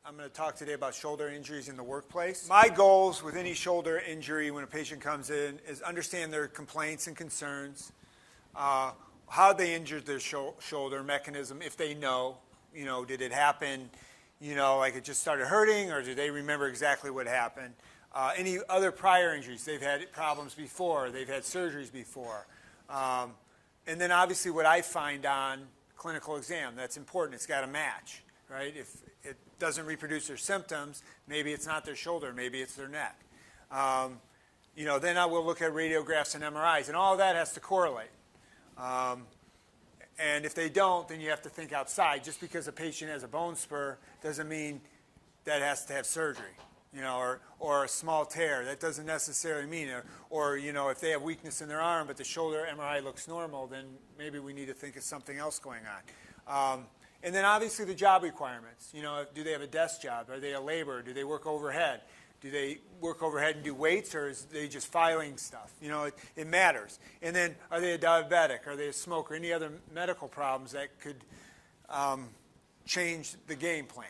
I'm going to talk today about shoulder injuries in the workplace. My goals with any shoulder injury when a patient comes in is understand their complaints and concerns, how they injured their shoulder mechanism, if they know, did it happen, like it just started hurting, or do they remember exactly what happened? Any other prior injuries, they've had problems before, they've had surgeries before. And then obviously what I find on clinical exam, that's important, it's got to match, right? If it doesn't reproduce their symptoms, maybe it's not their shoulder, maybe it's their neck. Then I will look at radiographs and MRIs, and all of that has to correlate. And if they don't, then you have to think outside. Just because a patient has a bone spur doesn't mean that has to have surgery, or a small tear. That doesn't necessarily mean, or if they have weakness in their arm but the shoulder MRI looks normal, then maybe we need to think of something else going on. And then obviously the job requirements. Do they have a desk job? Are they a laborer? Do they work overhead? Do they work overhead and do weights, or is they just filing stuff? It matters. And then are they a diabetic? Are they a smoker? Any other medical problems that could change the game plan?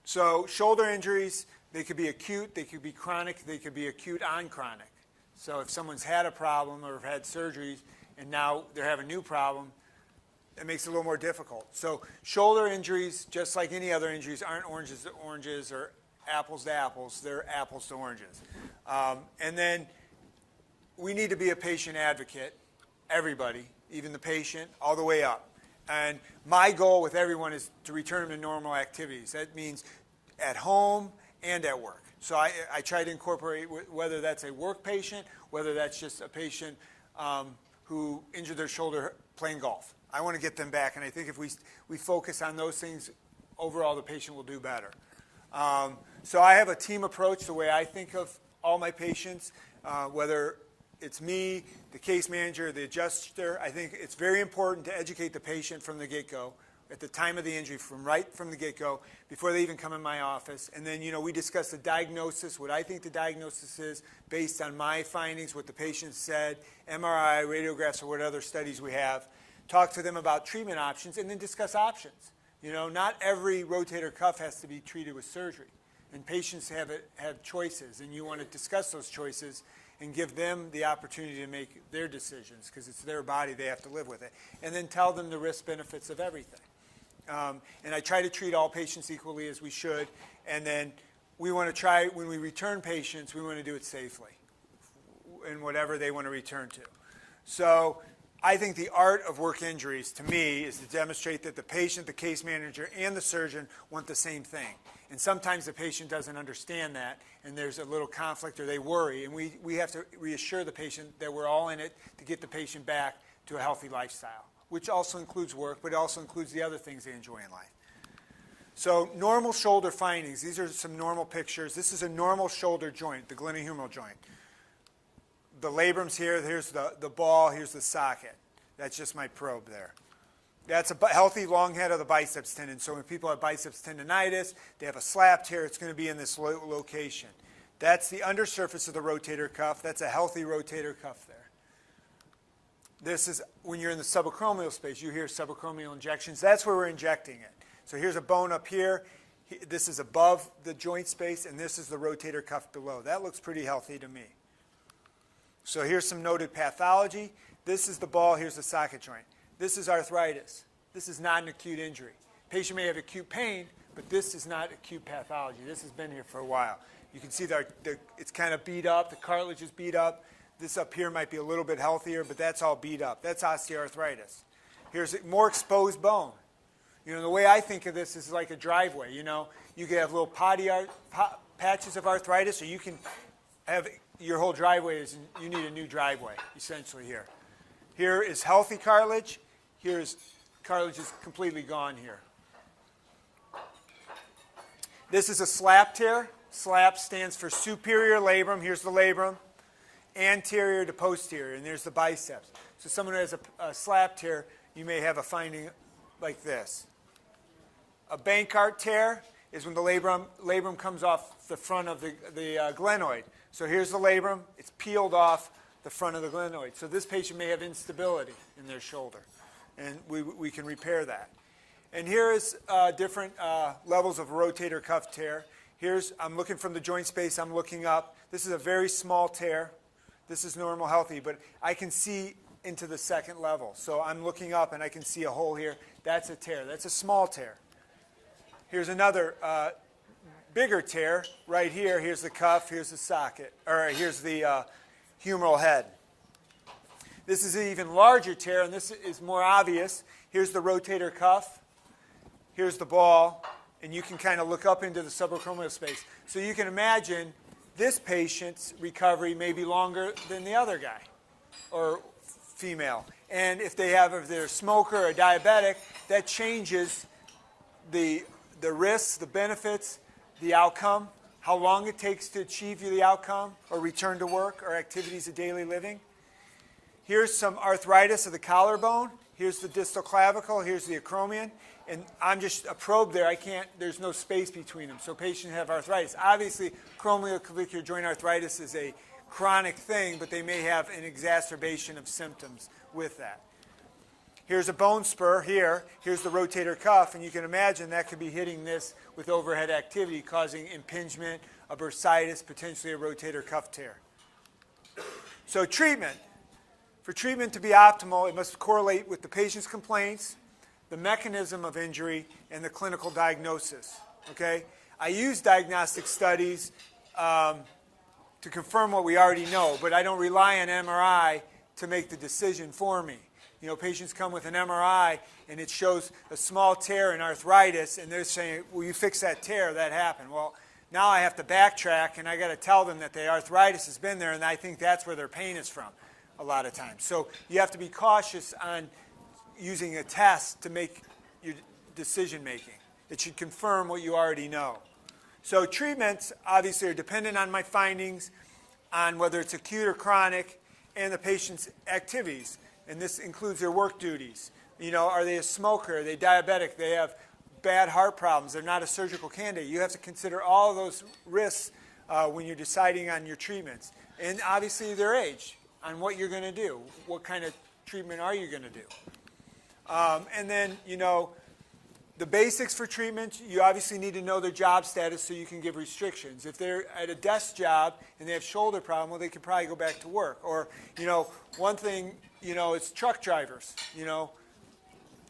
So shoulder injuries, they could be acute, they could be chronic, they could be acute on chronic. So if someone's had a problem or had surgeries and now they're having a new problem, it makes it a little more difficult. So shoulder injuries, just like any other injuries, aren't oranges to oranges or apples to apples. They're apples to oranges. And then we need to be a patient advocate, everybody, even the patient, all the way up. And my goal with everyone is to return them to normal activities. That means at home and at work. So I try to incorporate, whether that's a work patient, whether that's just a patient who injured their shoulder playing golf. I want to get them back, and I think if we focus on those things, overall the patient will do better. So I have a team approach, the way I think of all my patients, whether it's me, the case manager, the adjuster. I think it's very important to educate the patient from the get-go, at the time of the injury, right from the get-go, before they even come in my office. And then, we discuss the diagnosis, what I think the diagnosis is, based on my findings, what the patient said, MRI, radiographs, or what other studies we have. Talk to them about treatment options, and then discuss options. Not every rotator cuff has to be treated with surgery. And patients have choices, and you want to discuss those choices and give them the opportunity to make their decisions, because it's their body, they have to live with it. And then tell them the risk benefits of everything. And I try to treat all patients equally, as we should. And then we want to try, when we return patients, we want to do it safely in whatever they want to return to. So I think the art of work injuries, to me, is to demonstrate that the patient, the case manager, and the surgeon want the same thing. And sometimes the patient doesn't understand that, and there's a little conflict, or they worry. And we have to reassure the patient that we're all in it to get the patient back to a healthy lifestyle, which also includes work, but it also includes the other things they enjoy in life. So normal shoulder findings. These are some normal pictures. This is a normal shoulder joint, the glenohumeral joint. The labrum's here. Here's the ball. Here's the socket. That's just my probe there. That's a healthy long head of the biceps tendon. So when people have biceps tendonitis, they have a slap tear, it's going to be in this location. That's the undersurface of the rotator cuff. That's a healthy rotator cuff there. This is when you're in the subacromial space. You hear subacromial injections. That's where we're injecting it. So here's a bone up here. This is above the joint space, and this is the rotator cuff below. That looks pretty healthy to me. So here's some noted pathology. This is the ball. Here's the socket joint. This is arthritis. This is not an acute injury. Patient may have acute pain, but this is not acute pathology. This has been here for a while. You can see that it's kind of beat up. The cartilage is beat up. This up here might be a little bit healthier, but that's all beat up. That's osteoarthritis. Here's a more exposed bone. The way I think of this is like a driveway. You can have little patches of arthritis, or you can have your whole driveway you need a new driveway, essentially here. Here is healthy cartilage. Here's cartilage is completely gone here. This is a slap tear. SLAP stands for superior labrum. Here's the labrum. Anterior to posterior, and there's the biceps. So someone who has a slap tear, you may have a finding like this. A Bankart tear is when the labrum comes off the front of the glenoid. So here's the labrum. It's peeled off the front of the glenoid. So this patient may have instability in their shoulder, and we can repair that. And here is different levels of rotator cuff tear. I'm looking from the joint space, I'm looking up. This is a very small tear. This is normal, healthy, but I can see into the second level. So I'm looking up and I can see a hole here. That's a tear. That's a small tear. Here's another bigger tear right here. Here's the cuff, here's the socket, or here's the humeral head. This is an even larger tear, and this is more obvious. Here's the rotator cuff. Here's the ball, and you can kind of look up into the subacromial space. So you can imagine this patient's recovery may be longer than the other guy or female. And if they're a smoker or diabetic, that changes the risks, the benefits, the outcome, how long it takes to achieve the outcome or return to work or activities of daily living. Here's some arthritis of the collarbone. Here's the distal clavicle. Here's the acromion. And I'm just a probe there. There's no space between them. So patients have arthritis. Obviously, acromioclavicular joint arthritis is a chronic thing, but they may have an exacerbation of symptoms with that. Here's a bone spur here. Here's the rotator cuff, and you can imagine that could be hitting this with overhead activity, causing impingement, a bursitis, potentially a rotator cuff tear. So treatment. For treatment to be optimal, it must correlate with the patient's complaints, the mechanism of injury, and the clinical diagnosis. Okay? I use diagnostic studies to confirm what we already know, but I don't rely on MRI to make the decision for me. You know, patients come with an MRI and it shows a small tear in arthritis, and they're saying, well, you fix that tear, that happened. Well, now I have to backtrack, and I got to tell them that the arthritis has been there, and I think that's where their pain is from a lot of times. So you have to be cautious on using a test to make your decision making. It should confirm what you already know. So treatments obviously are dependent on my findings, on whether it's acute or chronic, and the patient's activities. And this includes their work duties. You know, are they a smoker? Are they diabetic? They have bad heart problems. They're not a surgical candidate. You have to consider all of those risks when you're deciding on your treatments. And obviously their age, on what you're going to do. What kind of treatment are you going to do? And then, you know, the basics for treatment, you obviously need to know their job status so you can give restrictions. If they're at a desk job and they have shoulder problem, well, they could probably go back to work. Or, you know, one thing, you know, it's truck drivers. You know,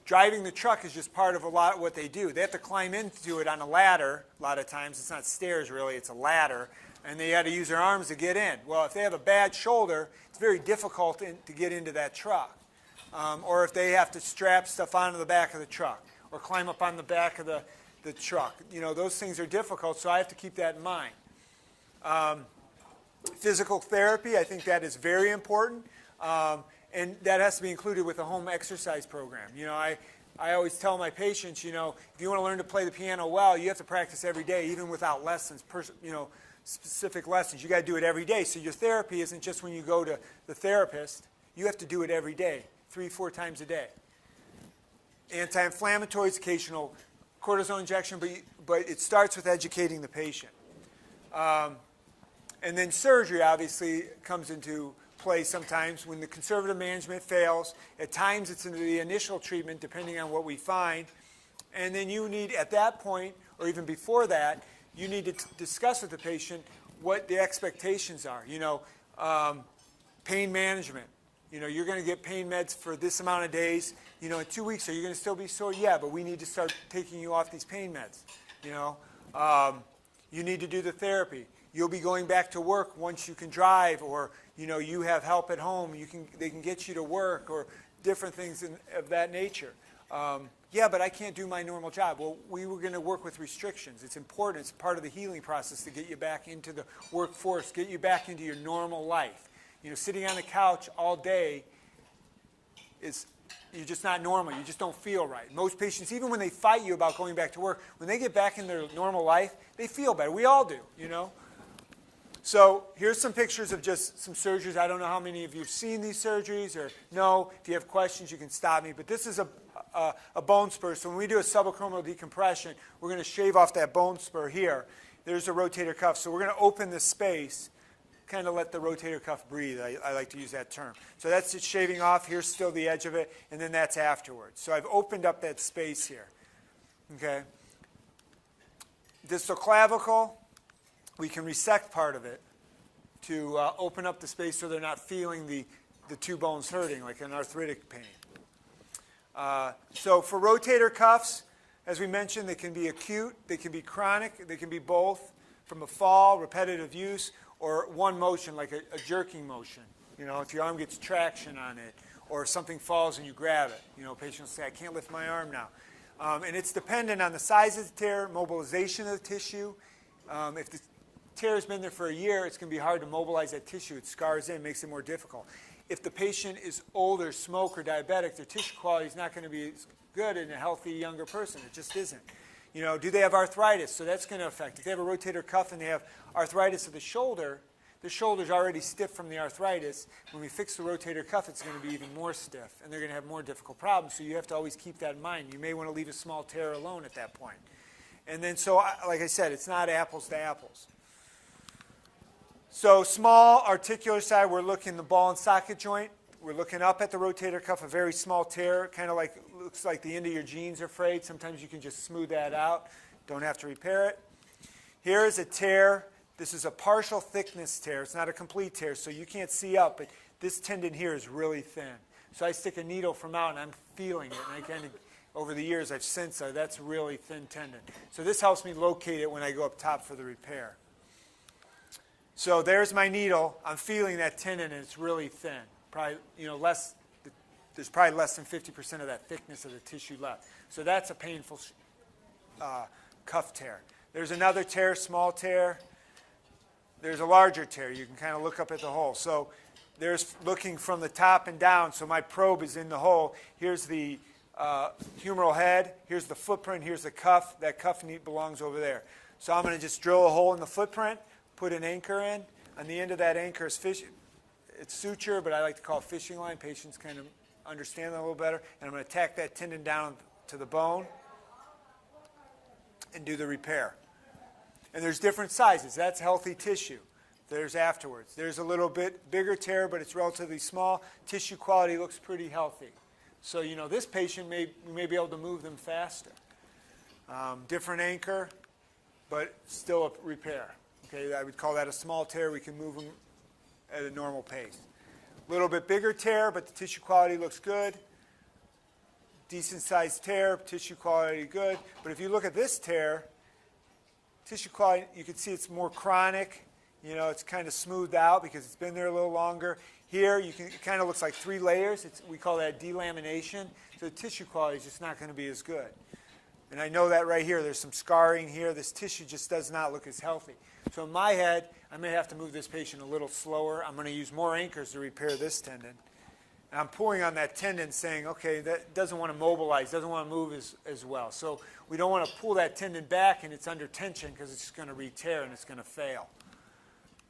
driving the truck is just part of a lot of what they do. They have to climb into it on a ladder a lot of times. It's not stairs, really. It's a ladder. And they got to use their arms to get in. Well, if they have a bad shoulder, it's very difficult to get into that truck. Or if they have to strap stuff onto the back of the truck or climb up on the back of the truck. You know, those things are difficult, so I have to keep that in mind. Physical therapy, I think that is very important. And that has to be included with a home exercise program. You know, I always tell my patients, you know, if you want to learn to play the piano well, you have to practice every day, even without lessons, you know, specific lessons. You got to do it every day. So your therapy isn't just when you go to the therapist. You have to do it every day, 3-4 times a day. Anti-inflammatories, occasional cortisone injection, but it starts with educating the patient. And then surgery obviously comes into play sometimes when the conservative management fails. At times it's in the initial treatment depending on what we find. And then you need, at that point, or even before that, you need to discuss with the patient what the expectations are. You know, pain management. You know, you're going to get pain meds for this amount of days. You know, in 2 weeks, are you going to still be sore? Yeah, but we need to start taking you off these pain meds. You know, you need to do the therapy. You'll be going back to work once you can drive, or you know, you have help at home. They can get you to work, or different things of that nature. Yeah, but I can't do my normal job. Well, we were going to work with restrictions. It's important. It's part of the healing process to get you back into the workforce, get you back into your normal life. You know, sitting on the couch all day you're just not normal. You just don't feel right. Most patients, even when they fight you about going back to work, when they get back in their normal life, they feel better. We all do, you know. So here's some pictures of just some surgeries. I don't know how many of you have seen these surgeries or no. If you have questions, you can stop me. But this is a bone spur. So when we do a subacromial decompression, we're going to shave off that bone spur here. There's a rotator cuff. So we're going to open this space, kind of let the rotator cuff breathe. I like to use that term. So that's just shaving off. Here's still the edge of it, and then that's afterwards. So I've opened up that space here. Okay. Distal clavicle, we can resect part of it to open up the space so they're not feeling the two bones hurting like an arthritic pain. So for rotator cuffs, as we mentioned, they can be acute, they can be chronic, they can be both from a fall, repetitive use, or one motion like a jerking motion. You know, if your arm gets traction on it, or something falls and you grab it. You know, patients say, I can't lift my arm now. And it's dependent on the size of the tear, mobilization of the tissue. If the tear has been there for a year, it's going to be hard to mobilize that tissue. It scars in, makes it more difficult. If the patient is older, smoker, diabetic, their tissue quality is not going to be as good in a healthy younger person. It just isn't. You know, do they have arthritis? So that's going to affect. If they have a rotator cuff and they have arthritis of the shoulder's already stiff from the arthritis. When we fix the rotator cuff, it's going to be even more stiff, and they're going to have more difficult problems. So you have to always keep that in mind. You may want to leave a small tear alone at that point. And then, so like I said, it's not apples to apples. So small articular side, we're looking the ball and socket joint. We're looking up at the rotator cuff, a very small tear, kind of like looks like the end of your jeans are frayed. Sometimes you can just smooth that out. Don't have to repair it. Here is a tear. This is a partial thickness tear. It's not a complete tear, so you can't see up, but this tendon here is really thin. So I stick a needle from out, and I'm feeling it. And I kind of, over the years, I've sensed that's really thin tendon. So this helps me locate it when I go up top for the repair. So there's my needle. I'm feeling that tendon, and it's really thin. Probably, you know, there's probably less than 50% of that thickness of the tissue left. So that's a painful cuff tear. There's another tear, small tear. There's a larger tear. You can kind of look up at the hole. So there's looking from the top and down. So my probe is in the hole. Here's the humeral head. Here's the footprint. Here's the cuff. That cuff belongs over there. So I'm going to just drill a hole in the footprint, put an anchor in. On the end of that anchor is it's suture, but I like to call it fishing line. Patients kind of understand that a little better. And I'm going to tack that tendon down to the bone and do the repair. And there's different sizes. That's healthy tissue. There's afterwards. There's a little bit bigger tear, but it's relatively small. Tissue quality looks pretty healthy. So, you know, this patient we may be able to move them faster. Different anchor, but still a repair. Okay, I would call that a small tear. We can move them at a normal pace. A little bit bigger tear, but the tissue quality looks good. Decent sized tear, tissue quality good. But if you look at this tear, tissue quality, you can see it's more chronic. You know, it's kind of smoothed out because it's been there a little longer. Here, it kind of looks like 3 layers. We call that delamination. So the tissue quality is just not going to be as good. And I know that right here. There's some scarring here. This tissue just does not look as healthy. So in my head, I may have to move this patient a little slower. I'm going to use more anchors to repair this tendon. And I'm pulling on that tendon saying, okay, that doesn't want to mobilize, doesn't want to move as well. So we don't want to pull that tendon back and it's under tension because it's just going to re-tear and it's going to fail.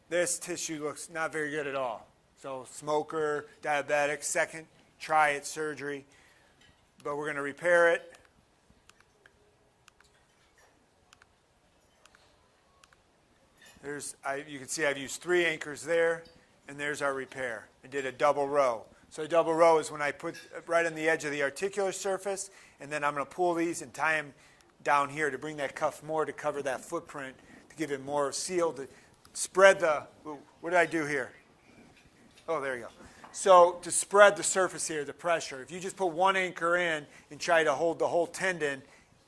This tissue looks not very good at all. So smoker, diabetic, second try at surgery. But we're going to repair it. You can see I've used 3 anchors there, and there's our repair. I did a double row. So a double row is when I put right on the edge of the articular surface, and then I'm going to pull these and tie them down here to bring that cuff more to cover that footprint, to give it more seal, to spread the, what did I do here? Oh, there you go. So to spread the surface here, the pressure, if you just put 1 anchor in and try to hold the whole tendon,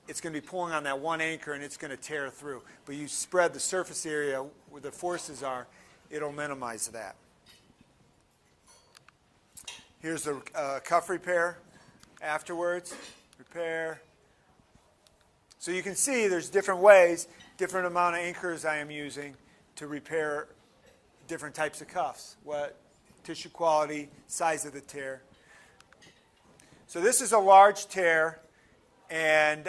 it's going to be pulling on that 1 anchor and it's going to tear through. But you spread the surface area where the forces are, it'll minimize that. Here's the cuff repair afterwards. Repair. So you can see there's different ways, different amount of anchors I am using to repair different types of cuffs. What tissue quality, size of the tear. So this is a large tear, and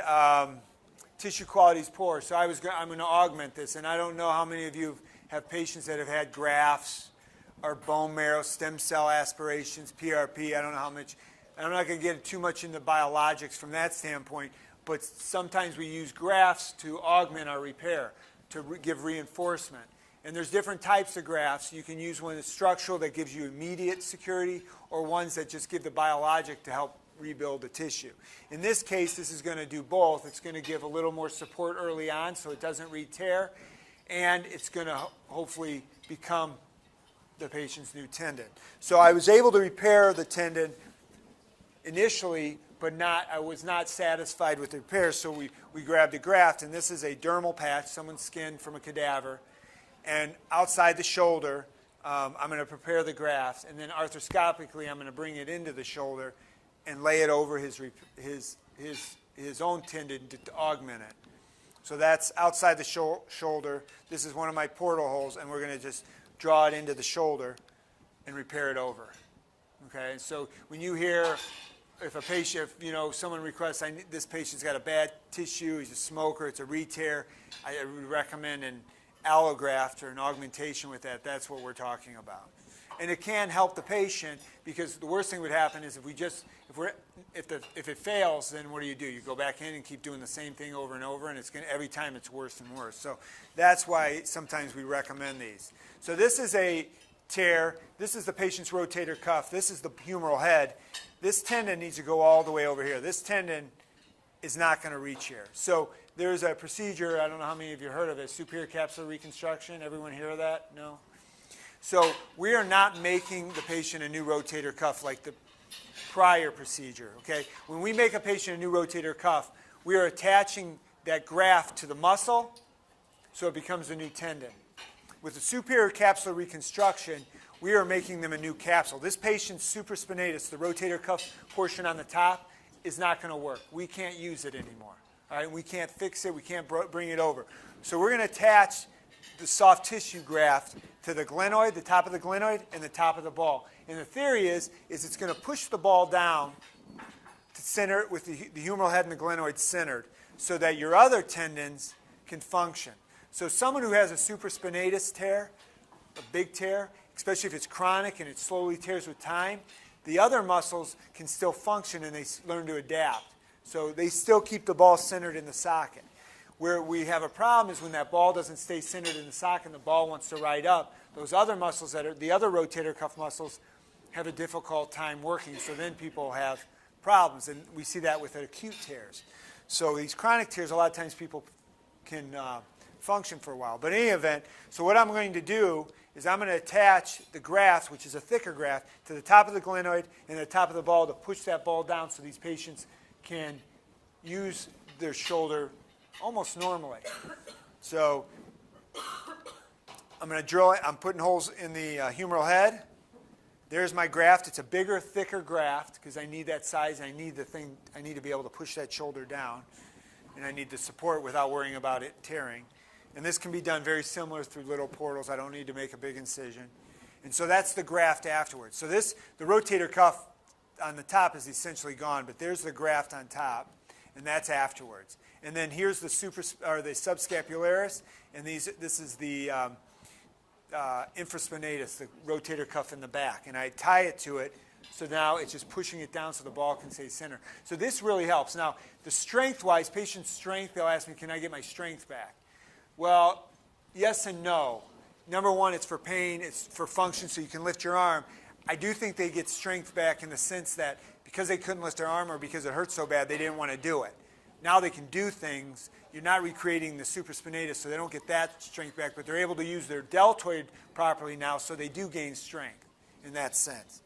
tissue quality is poor. So I'm going to augment this, and I don't know how many of you have patients that have had grafts or bone marrow stem cell aspirations, PRP. I don't know how much. I'm not going to get too much into biologics from that standpoint, but sometimes we use grafts to augment our repair, to give reinforcement. And there's different types of grafts. You can use one that's structural that gives you immediate security, or ones that just give the biologic to help rebuild the tissue. In this case, this is going to do both. It's going to give a little more support early on so it doesn't re-tear, and it's going to hopefully become the patient's new tendon. So I was able to repair the tendon initially, but I was not satisfied with the repair, so we grabbed a graft, and this is a dermal patch, someone's skin from a cadaver, and outside the shoulder, I'm going to prepare the graft, and then arthroscopically, I'm going to bring it into the shoulder and lay it over his own tendon to augment it. So that's outside the shoulder. This is one of my portal holes, and we're going to just draw it into the shoulder and repair it over. Okay, so when you hear if a patient, someone requests, this patient's got a bad tissue, he's a smoker, it's a re-tear, I would recommend an allograft or an augmentation with that. That's what we're talking about. And it can help the patient, because the worst thing would happen is if it fails, then what do? You go back in and keep doing the same thing over and over, and every time it's worse and worse. So that's why sometimes we recommend these. So this is a tear. This is the patient's rotator cuff. This is the humeral head. This tendon needs to go all the way over here. This tendon is not going to reach here. So there's a procedure, I don't know how many of you heard of it, superior capsular reconstruction. Everyone hear of that? No? So we are not making the patient a new rotator cuff like the prior procedure. Okay? When we make a patient a new rotator cuff, we are attaching that graft to the muscle so it becomes a new tendon. With the superior capsular reconstruction, we are making them a new capsule. This patient's supraspinatus, the rotator cuff portion on the top, is not going to work. We can't use it anymore. All right? We can't fix it. We can't bring it over. So we're going to attach the soft tissue graft to the glenoid, the top of the glenoid, and the top of the ball. And the theory is it's going to push the ball down to center it with the humeral head and the glenoid centered so that your other tendons can function. So someone who has a supraspinatus tear, a big tear, especially if it's chronic and it slowly tears with time, the other muscles can still function and they learn to adapt. So they still keep the ball centered in the socket. Where we have a problem is when that ball doesn't stay centered in the socket and the ball wants to ride up, those other muscles, the other rotator cuff muscles, have a difficult time working. So then people have problems. And we see that with acute tears. So these chronic tears, a lot of times people can function for a while. But in any event, so what I'm going to do is I'm going to attach the graft, which is a thicker graft, to the top of the glenoid and the top of the ball to push that ball down so these patients can use their shoulder almost normally. So I'm going to drill it. I'm putting holes in the humeral head. There's my graft. It's a bigger, thicker graft because I need that size. I need to be able to push that shoulder down, and I need the support without worrying about it tearing. And this can be done very similar through little portals. I don't need to make a big incision. And so that's the graft afterwards. So the rotator cuff on the top is essentially gone, but there's the graft on top, and that's afterwards. And then here's the subscapularis, and this is the infraspinatus, the rotator cuff in the back. And I tie it to it, so now it's just pushing it down so the ball can stay center. So this really helps. Now, the strength-wise, patient strength, they'll ask me, can I get my strength back? Well, yes and no. Number one, it's for pain, it's for function, so you can lift your arm. I do think they get strength back in the sense that because they couldn't lift their arm or because it hurt so bad, they didn't want to do it. Now they can do things. You're not recreating the supraspinatus, so they don't get that strength back, but they're able to use their deltoid properly now, so they do gain strength in that sense.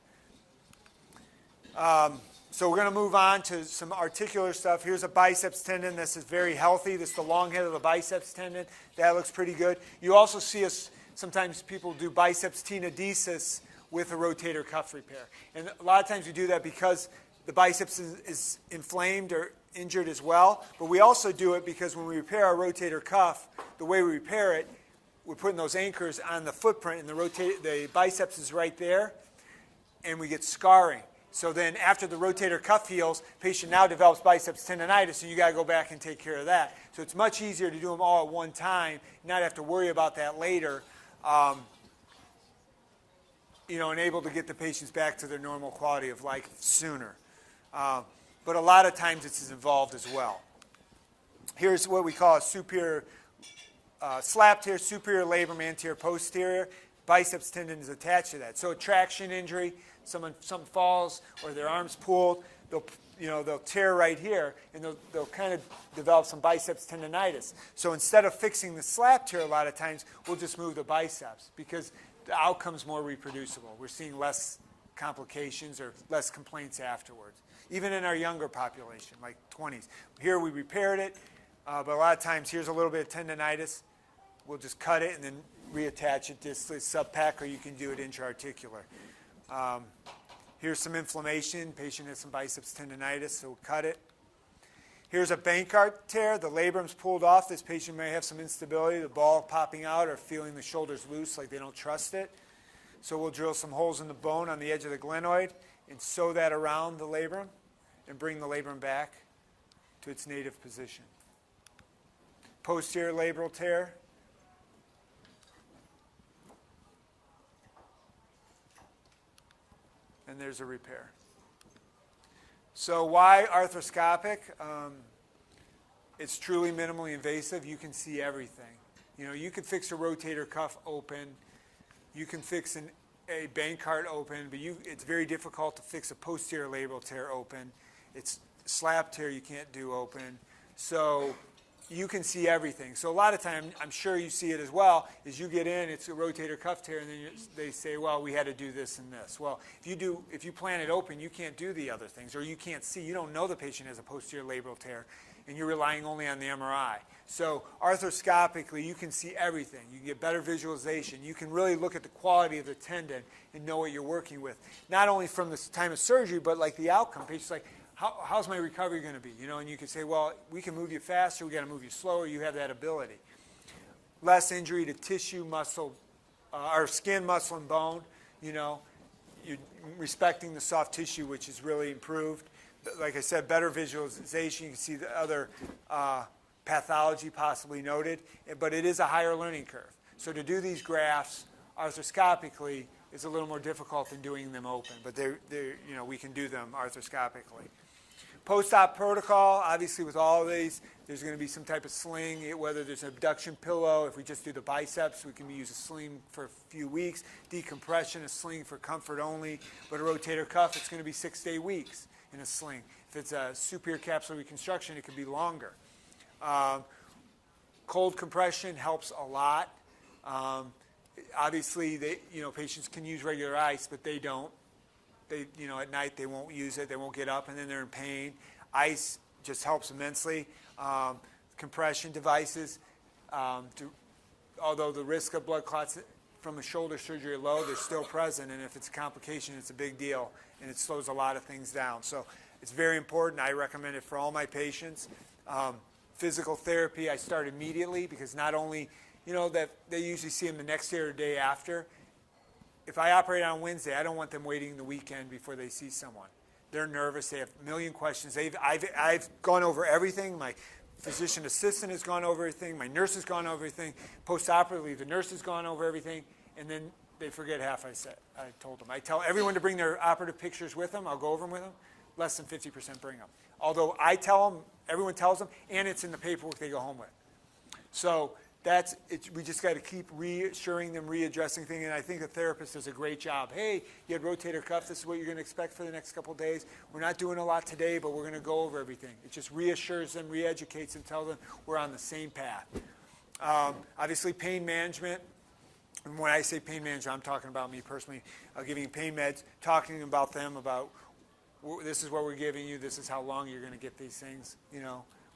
So we're going to move on to some articular stuff. Here's a biceps tendon. This is very healthy. This is the long head of the biceps tendon. That looks pretty good. You also see us, sometimes people do biceps tenodesis with a rotator cuff repair. And a lot of times we do that because the biceps is inflamed or injured as well. But we also do it because when we repair our rotator cuff, the way we repair it, we're putting those anchors on the footprint, and the biceps is right there, and we get scarring. So then after the rotator cuff heals, patient now develops biceps tendonitis, and you got to go back and take care of that. So it's much easier to do them all at one time, not have to worry about that later, and able to get the patients back to their normal quality of life sooner. But a lot of times it's involved as well. Here's what we call a superior slap tear, superior labrum anterior posterior. Biceps tendon is attached to that. So a traction injury, something falls or their arm's pulled, they'll they'll tear right here, and they'll kind of develop some biceps tendonitis. So instead of fixing the slap tear a lot of times, we'll just move the biceps because the outcome's more reproducible. We're seeing less complications or less complaints afterwards, even in our younger population, like 20s. Here we repaired it, but a lot of times here's a little bit of tendonitis. We'll just cut it and then reattach it distally, subpack, or you can do it intra-articular. Here's some inflammation. Patient has some biceps tendonitis, so we'll cut it. Here's a Bankart tear. The labrum's pulled off. This patient may have some instability, the ball popping out or feeling the shoulders loose like they don't trust it. So we'll drill some holes in the bone on the edge of the glenoid and sew that around the labrum and bring the labrum back to its native position. Posterior labral tear. And there's a repair. So why arthroscopic? It's truly minimally invasive. You can see everything. You can fix a rotator cuff open. You can fix a Bankart open, but it's very difficult to fix a posterior labral tear open. It's slap tear you can't do open. So you can see everything. So a lot of time, I'm sure you see it as well, is you get in, it's a rotator cuff tear, and then they say, well, we had to do this and this. Well, if you plan it open, you can't do the other things, or you can't see. You don't know the patient has a posterior labral tear, and you're relying only on the MRI. So arthroscopically, you can see everything. You can get better visualization. You can really look at the quality of the tendon and know what you're working with, not only from the time of surgery, but like the outcome. Patients like, how's my recovery going to be? And you can say, well, we can move you faster, we got to move you slower, you have that ability. Less injury to tissue, muscle, or skin, muscle, and bone. You're respecting the soft tissue, which is really improved. Like I said, better visualization. You can see the other pathology possibly noted, but it is a higher learning curve. So to do these grafts arthroscopically is a little more difficult than doing them open, but we can do them arthroscopically. Post-op protocol, obviously with all of these, there's going to be some type of sling, whether there's an abduction pillow. If we just do the biceps, we can use a sling for a few weeks. Decompression, a sling for comfort only. But a rotator cuff, it's going to be 6 to 8 weeks in a sling. If it's a superior capsular reconstruction, it could be longer. Cold compression helps a lot. Obviously, patients can use regular ice, but they don't. At night they won't use it. They won't get up, and then they're in pain. Ice just helps immensely. Compression devices, although the risk of blood clots from a shoulder surgery are low, they're still present, and if it's a complication, it's a big deal, and it slows a lot of things down. So it's very important. I recommend it for all my patients. Physical therapy, I start immediately because not only, that they usually see them the next day or the day after. If I operate on Wednesday, I don't want them waiting the weekend before they see someone. They're nervous. They have a million questions. I've gone over everything. My physician assistant has gone over everything. My nurse has gone over everything. Post-operatively, the nurse has gone over everything. And then they forget half I told them. I tell everyone to bring their operative pictures with them. I'll go over them with them. Less than 50% bring them. Although I tell them, everyone tells them, and it's in the paperwork they go home with. So that's it. We just got to keep reassuring them, readdressing things, and I think the therapist does a great job. Hey, you had rotator cuff. This is what you're going to expect for the next couple of days. We're not doing a lot today, but we're going to go over everything. It just reassures them, reeducates them, tells them we're on the same path. Obviously, pain management. And when I say pain management, I'm talking about me personally, giving pain meds, talking about them, about this is what we're giving you, this is how long you're going to get these things,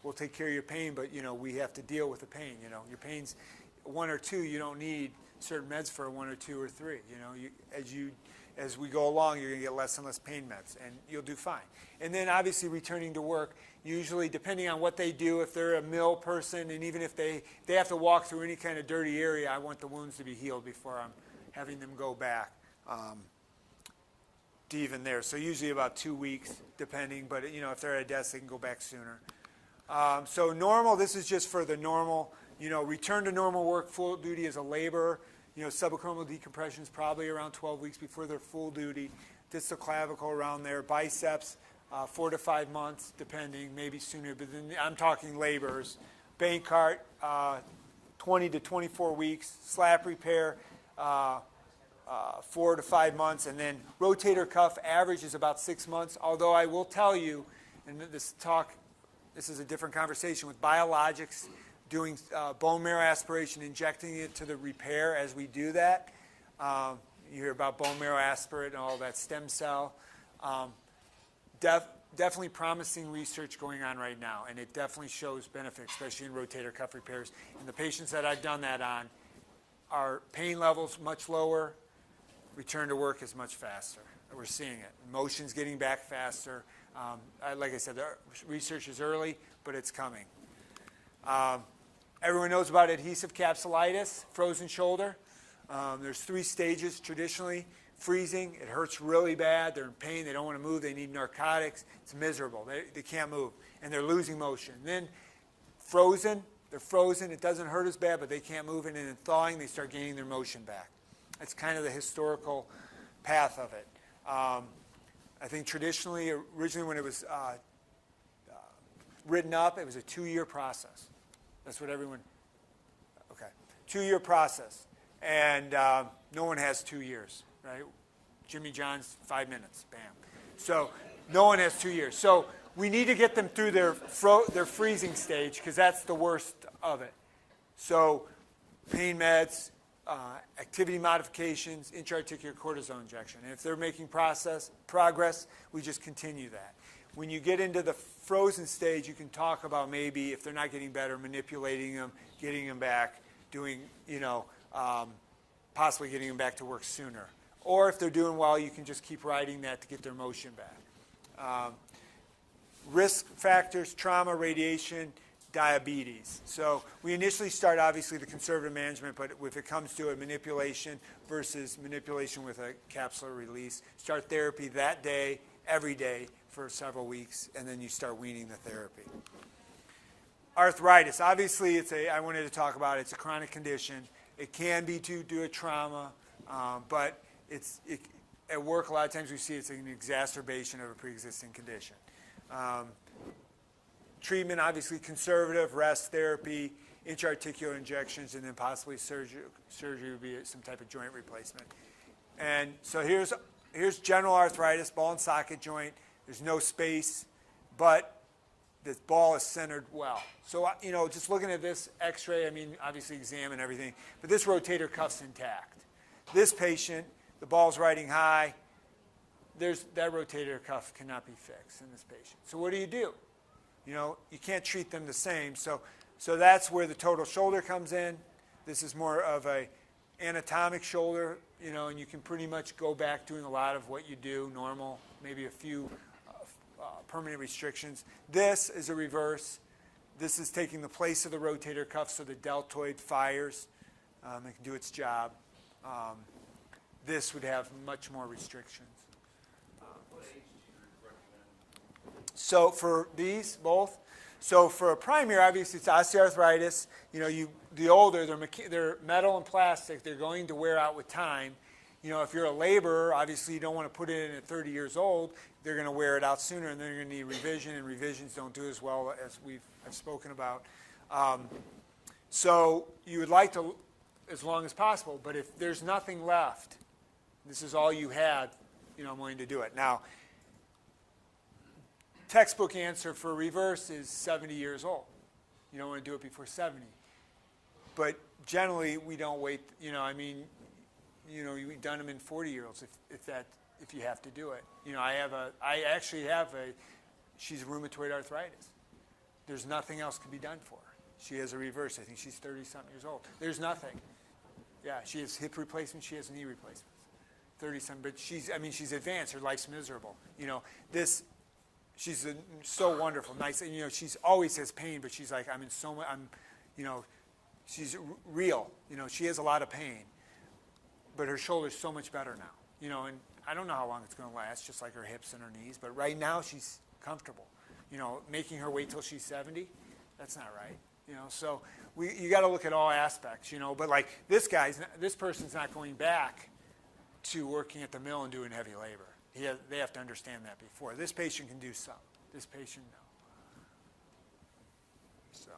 We'll take care of your pain, but, we have to deal with the pain, Your pain's 1 or 2, you don't need certain meds for 1 or 2 or 3, As we go along, you're going to get less and less pain meds, and you'll do fine. And then, obviously, returning to work, usually, depending on what they do, if they're a mill person, and even if they have to walk through any kind of dirty area, I want the wounds to be healed before I'm having them go back to even there. So usually about 2 weeks, depending, but, if they're at a desk, they can go back sooner. So normal, this is just for the normal, return to normal work, full duty as a laborer. Subacromial decompression is probably around 12 weeks before they're full duty. Distal clavicle around there. Biceps, 4 to 5 months, depending, maybe sooner. But then I'm talking laborers. Bankart, 20 to 24 weeks. Slap repair, 4 to 5 months. And then rotator cuff average is about 6 months. Although I will tell you, and this is a different conversation with biologics, doing bone marrow aspiration, injecting it to the repair as we do that. You hear about bone marrow aspirate and all that stem cell. Definitely promising research going on right now, and it definitely shows benefit, especially in rotator cuff repairs. And the patients that I've done that on, our pain levels much lower, return to work is much faster. We're seeing it. Motion's getting back faster. Like I said, the research is early, but it's coming. Everyone knows about adhesive capsulitis, frozen shoulder. There's 3 stages traditionally. Freezing, it hurts really bad. They're in pain. They don't want to move. They need narcotics. It's miserable. They can't move, and they're losing motion. Then frozen, they're frozen. It doesn't hurt as bad, but they can't move. And then in thawing, they start gaining their motion back. That's kind of the historical path of it. I think traditionally, originally when it was written up, it was a 2-year process. That's what everyone, okay, 2-year process. And no one has 2 years. Right? Jimmy John's 5 minutes, bam. So no one has 2 years. So we need to get them through their freezing stage because that's the worst of it. So pain meds, activity modifications, intra-articular cortisone injection. And if they're making progress, we just continue that. When you get into the frozen stage, you can talk about maybe if they're not getting better, manipulating them, getting them back, doing, possibly getting them back to work sooner. Or if they're doing well, you can just keep riding that to get their motion back. Risk factors, trauma, radiation, diabetes. So we initially start, obviously, the conservative management, but if it comes to a manipulation versus manipulation with a capsular release, start therapy that day, every day for several weeks, and then you start weaning the therapy. Arthritis. Obviously, I wanted to talk about it. It's a chronic condition. It can be due to a trauma, but at work, a lot of times we see it's an exacerbation of a pre-existing condition. Treatment, obviously conservative, rest therapy, intra-articular injections, and then possibly surgery would be some type of joint replacement. And so here's general arthritis, ball and socket joint. There's no space, but the ball is centered well. So, just looking at this x-ray, obviously examine everything, but this rotator cuff's intact. This patient, the ball's riding high. That rotator cuff cannot be fixed in this patient. So what do? You can't treat them the same. So that's where the total shoulder comes in. This is more of a anatomic shoulder, and you can pretty much go back doing a lot of what you do normal, maybe a few permanent restrictions. This is a reverse. This is taking the place of the rotator cuff so the deltoid fires. It can do its job. This would have much more restrictions. What age do you recommend? So for these both, so for a primary, obviously it's osteoarthritis. The older, they're metal and plastic. They're going to wear out with time. If you're a laborer, obviously you don't want to put it in at 30 years old. They're going to wear it out sooner, and they're going to need revision, and revisions don't do as well as I've spoken about. So you would like to, as long as possible, but if there's nothing left, this is all you had, I'm willing to do it. Now, textbook answer for reverse is 70 years old. You don't want to do it before 70. But generally, we don't wait. We've done them in 40-year-olds if you have to do it. She's rheumatoid arthritis. There's nothing else can be done for her. She has a reverse. I think she's 30-something years old. There's nothing. Yeah, she has hip replacements. She has knee replacements. 30-something, but she's advanced. Her life's miserable. She's so wonderful, nice. She's always has pain, but she's like, she's real. She has a lot of pain, but her shoulder's so much better now. And I don't know how long it's going to last, just like her hips and her knees. But right now, she's comfortable. Making her wait till she's 70, that's not right. So you got to look at all aspects. But like this person's not going back to working at the mill and doing heavy labor. They have to understand that before. This patient can do some. This patient, no.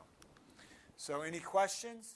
So any questions?